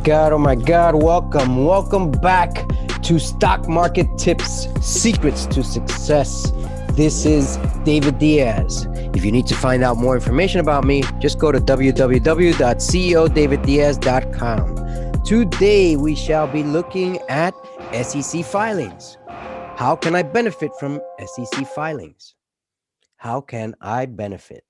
God, oh my God. Welcome back to Stock Market Tips, Secrets to Success. This is David Diaz. If you need to find out more information about me, just go to www.ceodaviddiaz.com. Today, we shall be looking at SEC filings. How can I benefit from SEC filings? How can I benefit?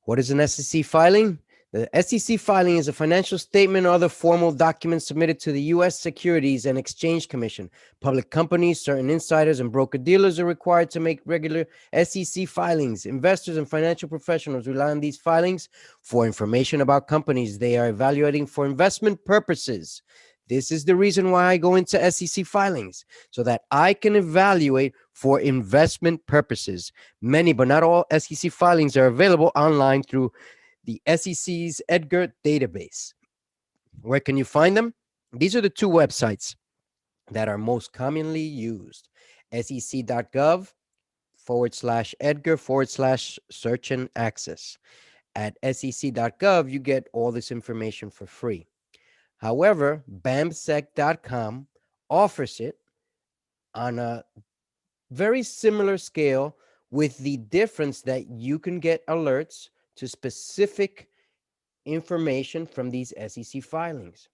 What is an SEC filing? The SEC filing is a financial statement or other formal document submitted to the U.S. Securities and Exchange Commission. Public companies, certain insiders, and broker-dealers are required to make regular SEC filings. Investors and financial professionals rely on these filings for information about companies they are evaluating for investment purposes. This is the reason why I go into SEC filings, so that I can evaluate for investment purposes. Many, but not all, SEC filings are available online through the SEC's Edgar database. Where can you find them? These are the two websites that are most commonly used: sec.gov/Edgar/search and access. At sec.gov, you get all this information for free. However, bamsec.com offers it on a very similar scale, with the difference that you can get alerts to specific information from these SEC filings.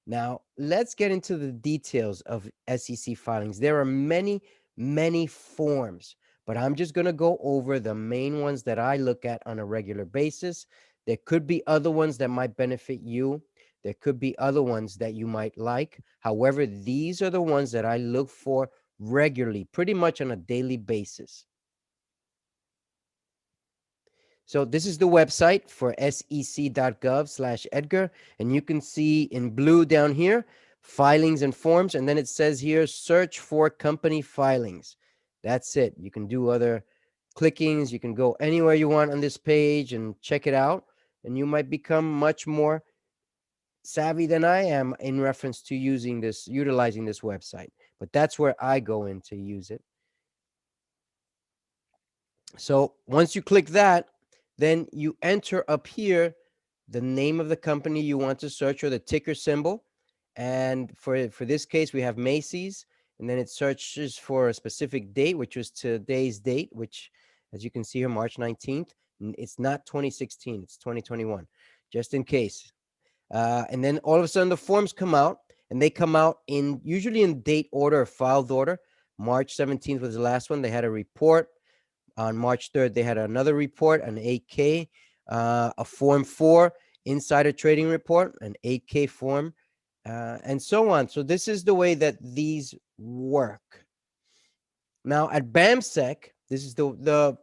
Now, let's get into the details of SEC filings. There are many, many forms, but I'm just going to go over the main ones that I look at on a regular basis. There could be other ones that might benefit you. There could be other ones that you might like. However, these are the ones that I look for regularly, pretty much on a daily basis. So this is the website for sec.gov/Edgar, and you can see in blue down here, filings and forms, and then it says here, search for company filings. That's it. You can do other clickings. You can go anywhere you want on this page and check it out, and you might become much more savvy than I am in reference to utilizing this website. But that's where I go in to use it. So once you click that, then you enter up here the name of the company you want to search, or the ticker symbol. And for this case, we have Macy's, and then it searches for a specific date, which was today's date, which, as you can see here, March 19th. It's not 2016, it's 2021, just in case. And then all of a sudden the forms come out, and they come out usually in date order or filed order. March 17th was the last one. They had a report. On March 3rd, they had another report, an 8K, a Form 4 insider trading report, an 8K form, and so on. So this is the way that these work. Now at BAMSEC, this is the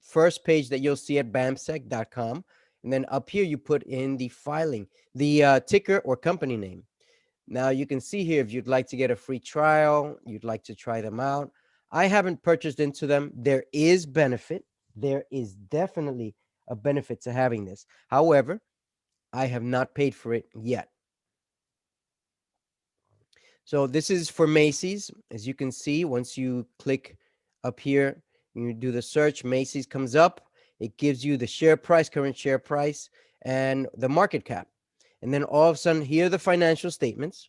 first page that you'll see at bamsec.com. And then up here, you put in the filing, the ticker or company name. Now you can see here, if you'd like to get a free trial, you'd like to try them out. I haven't purchased into them. There is benefit. There is definitely a benefit to having this. However, I have not paid for it yet. So this is for Macy's. As you can see, once you click up here, you do the search, Macy's comes up. It gives you the share price, current share price, and the market cap. And then all of a sudden, here are the financial statements,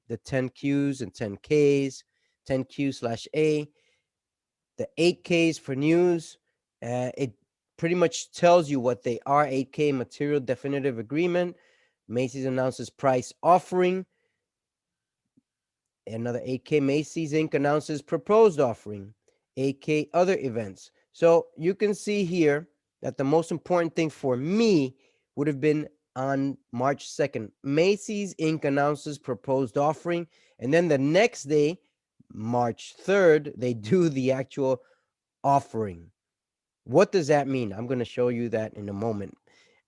the 10Qs and 10Ks, 10Q/A, the 8Ks for news. It pretty much tells you what they are. 8K material definitive agreement. Macy's announces price offering. Another 8K, Macy's Inc. announces proposed offering. 8K other events. So you can see here that the most important thing for me would have been on March 2nd. Macy's Inc. announces proposed offering. And then the next day, March 3rd, they do the actual offering. What does that mean? I'm going to show you that in a moment.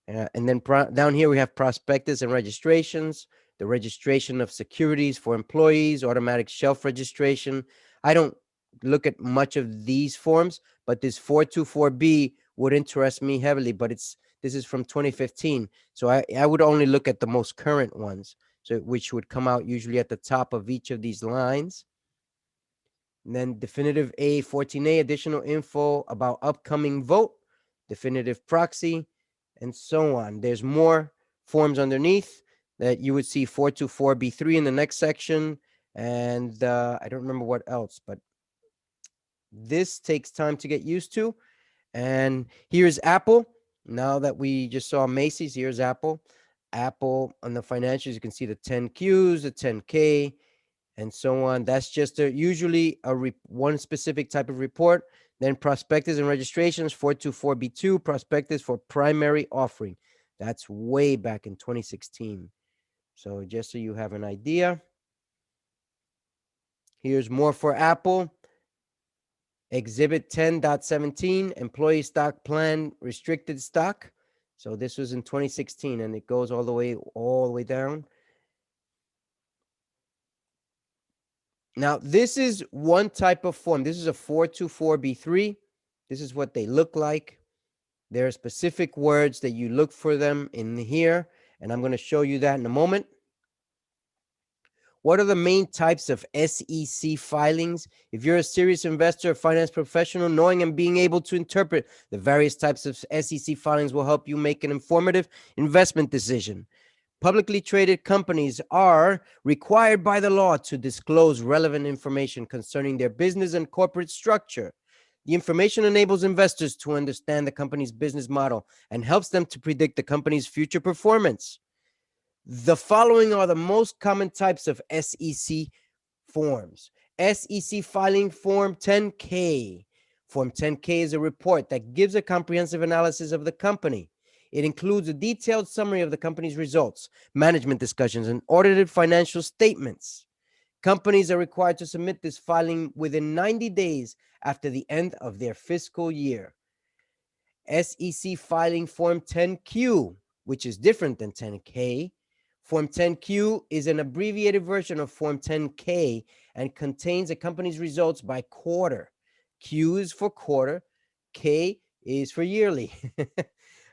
And then down here, we have prospectus and registrations, the registration of securities for employees, automatic shelf registration. I don't look at much of these forms, but this 424B would interest me heavily, but this is from 2015. So I would only look at the most current ones, so which would come out usually at the top of each of these lines. And then definitive A14A, additional info about upcoming vote, definitive proxy, and so on. There's more forms underneath. that you would see 424B3 in the next section. And I don't remember what else, but this takes time to get used to. And here's Apple. Now that we just saw Macy's, here's Apple. Apple on the financials, you can see the 10Qs, the 10K, and so on. That's just usually one specific type of report. Then prospectus and registrations, 424B2, prospectus for primary offering. That's way back in 2016. So just so you have an idea, here's more for Apple. Exhibit 10.17, employee stock plan restricted stock. So this was in 2016, and it goes all the way down. Now, this is one type of form. This is a 424B3. This is what they look like. There are specific words that you look for them in here, and I'm going to show you that in a moment. What are the main types of SEC filings? If you're a serious investor or finance professional, knowing and being able to interpret the various types of SEC filings will help you make an informative investment decision. Publicly traded companies are required by the law to disclose relevant information concerning their business and corporate structure. The information enables investors to understand the company's business model and helps them to predict the company's future performance. The following are the most common types of SEC forms. SEC filing Form 10K. Form 10K is a report that gives a comprehensive analysis of the company. It includes a detailed summary of the company's results, management discussions, and audited financial statements. Companies are required to submit this filing within 90 days after the end of their fiscal year. SEC filing Form 10Q, which is different than 10K. Form 10Q is an abbreviated version of Form 10K and contains a company's results by quarter. Q is for quarter, K is for yearly.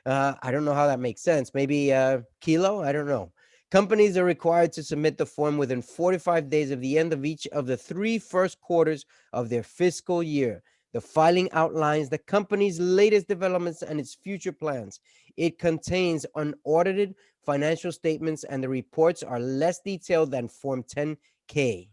I don't know how that makes sense. Maybe kilo? I don't know. Companies are required to submit the form within 45 days of the end of each of the 3 first quarters of their fiscal year. The filing outlines the company's latest developments and its future plans. It contains unaudited financial statements, and the reports are less detailed than Form 10K.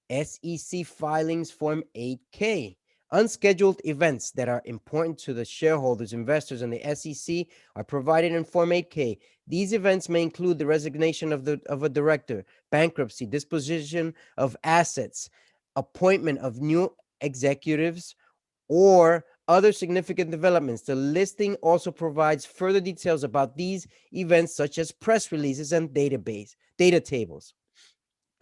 SEC filings Form 8K. Unscheduled events that are important to the shareholders, investors, and the SEC are provided in Form 8K. These events may include the resignation of a director, bankruptcy, disposition of assets, appointment of new executives, or other significant developments. The listing also provides further details about these events, such as press releases and data tables.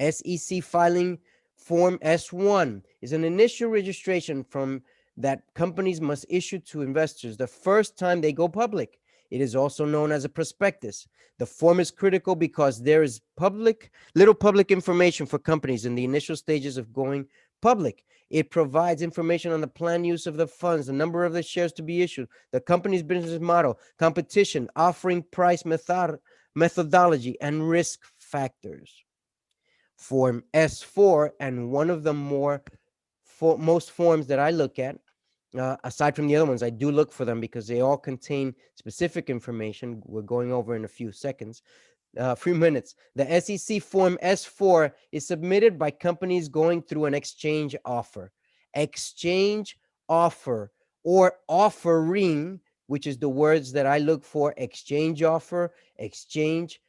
SEC filing Form S1 is an initial registration form that companies must issue to investors the first time they go public. It is also known as a prospectus. The form is critical because there is little public information for companies in the initial stages of going public. It provides information on the planned use of the funds, the number of the shares to be issued, the company's business model, competition, offering price methodology, and risk factors. Form S4, and one of the most forms that I look at, aside from the other ones, I do look for them because they all contain specific information we're going over in a few minutes. The SEC Form S4 is submitted by companies going through an exchange offer. Exchange offer or offering, which is the words that I look for: exchange offer, exchange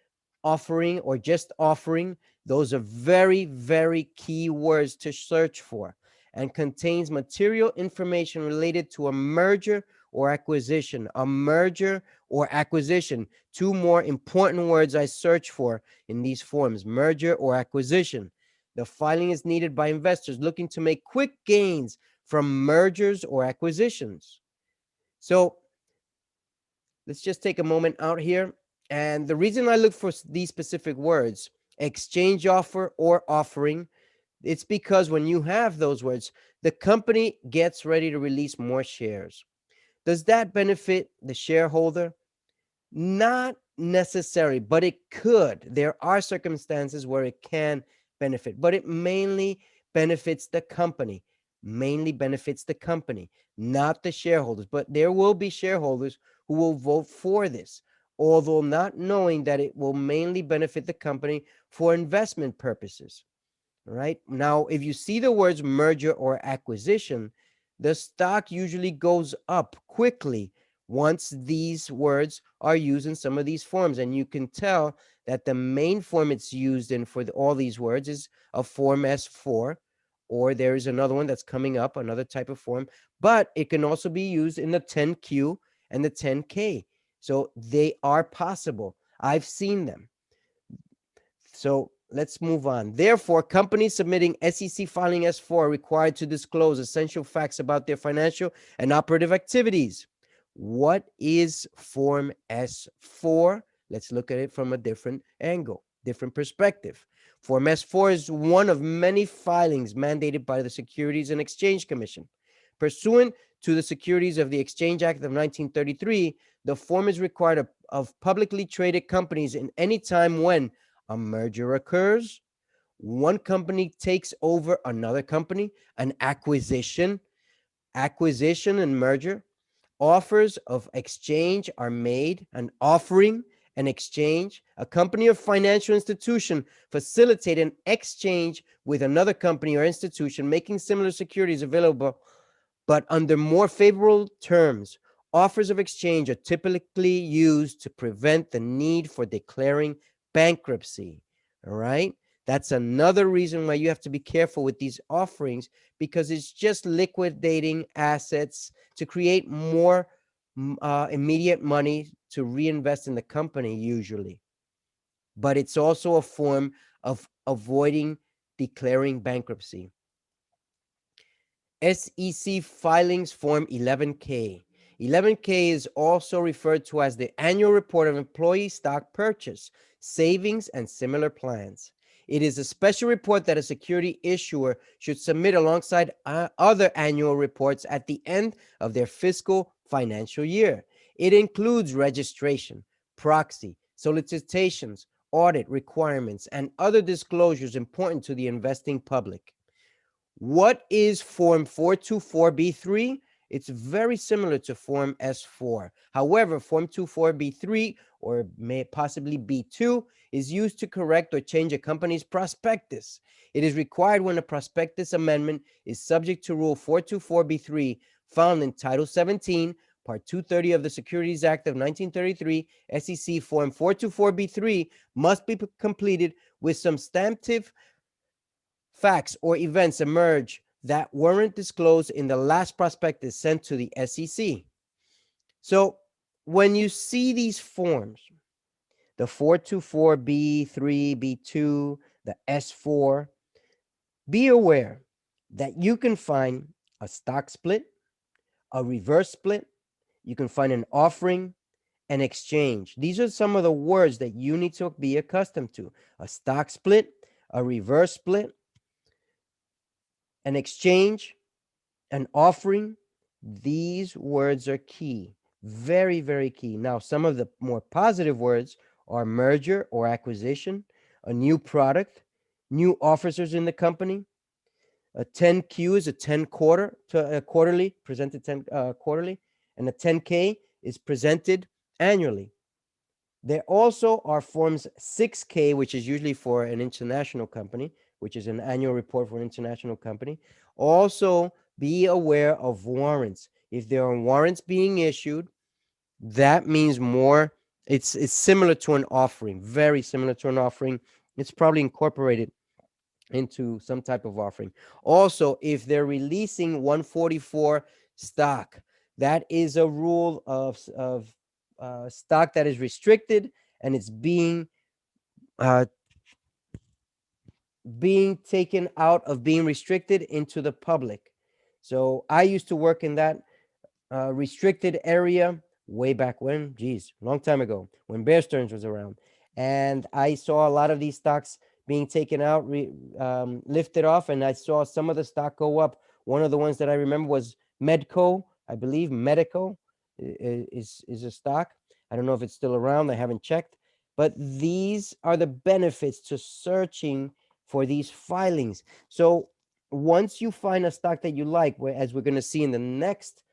offering, or just offering. Those are very, very key words to search for, and contains material information related to a merger or acquisition. A merger or acquisition. 2 more important words I search for in these forms: merger or acquisition. The filing is needed by investors looking to make quick gains from mergers or acquisitions. So let's just take a moment out here. And the reason I look for these specific words, exchange offer or offering, it's because when you have those words, the company gets ready to release more shares. Does that benefit the shareholder? Not necessary, but it could. There are circumstances where it can benefit, but it mainly benefits the company. Not the shareholders. But there will be shareholders who will vote for this. although not knowing that it will mainly benefit the company for investment purposes. All right. Now, if you see the words merger or acquisition, the stock usually goes up quickly once these words are used in some of these forms. And you can tell that the main form it's used in for all these words is a Form S4, or there is another one that's coming up, another type of form, but it can also be used in the 10Q and the 10K. So they are possible. I've seen them. So let's move on. Therefore, companies submitting SEC filing S4 are required to disclose essential facts about their financial and operative activities. What is Form S4? Let's look at it from a different angle, different perspective. Form S4 is one of many filings mandated by the Securities and Exchange Commission. Pursuant to the Securities of the Exchange Act of 1933, the form is required of publicly traded companies in any time when a merger occurs, one company takes over another company, an acquisition and merger, offers of exchange are made, an offering, an exchange, a company or financial institution facilitate an exchange with another company or institution making similar securities available but under more favorable terms. Offers of exchange are typically used to prevent the need for declaring bankruptcy. All right. That's another reason why you have to be careful with these offerings, because it's just liquidating assets to create more immediate money to reinvest in the company, usually. But it's also a form of avoiding declaring bankruptcy. SEC Filings Form 11K. 11K is also referred to as the Annual Report of Employee Stock Purchase, Savings, and Similar Plans. It is a special report that a security issuer should submit alongside other annual reports at the end of their fiscal financial year. It includes registration, proxy, solicitations, audit requirements, and other disclosures important to the investing public. What is Form 424B3? It's very similar to Form S4. However, Form 24B3, or may possibly B2, is used to correct or change a company's prospectus. It is required when a prospectus amendment is subject to Rule 424B3 found in Title 17, Part 230 of the Securities Act of 1933. SEC Form 424B3 must be completed with substantive facts or events emerge that weren't disclosed in the last prospectus sent to the SEC. So when you see these forms, the 424B3, B2, the S4, be aware that you can find a stock split, a reverse split, you can find an offering, an exchange. These are some of the words that you need to be accustomed to: a stock split, a reverse split, an exchange, an offering. These words are key, very, very key. Now, some of the more positive words are merger or acquisition, a new product, new officers in the company. A 10Q is a 10 quarterly, presented 10 quarterly, and a 10K is presented annually. There also are forms 6K, which is usually for an international company, which is an annual report for an international company. Also, be aware of warrants. If there are warrants being issued, that means more. It's similar to an offering, very similar to an offering. It's probably incorporated into some type of offering. Also, if they're releasing 144 stock, that is a rule of stock that is restricted and it's uh, being taken out of being restricted into the public. So I used to work in that restricted area way back when, geez, long time ago, when Bear Stearns was around. And I saw a lot of these stocks being taken out, lifted off, and I saw some of the stock go up. One of the ones that I remember was Medco, I believe. Medico is a stock. I don't know if it's still around. I haven't checked. But these are the benefits to searching for these filings. So once you find a stock that you like, as we're going to see in the next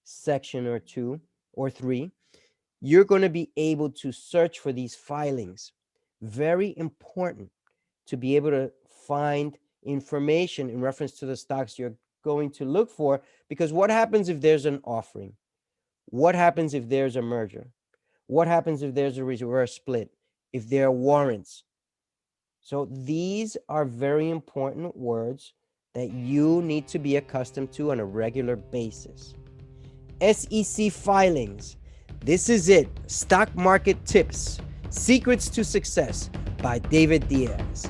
section or two or three, you're going to be able to search for these filings. Very important to be able to find information in reference to the stocks you're going to look for, because what happens if there's an offering? What happens if there's a merger? What happens if there's a reverse split? If there are warrants? So these are very important words that you need to be accustomed to on a regular basis. SEC filings. This is it. Stock market tips. Secrets to success by David Diaz.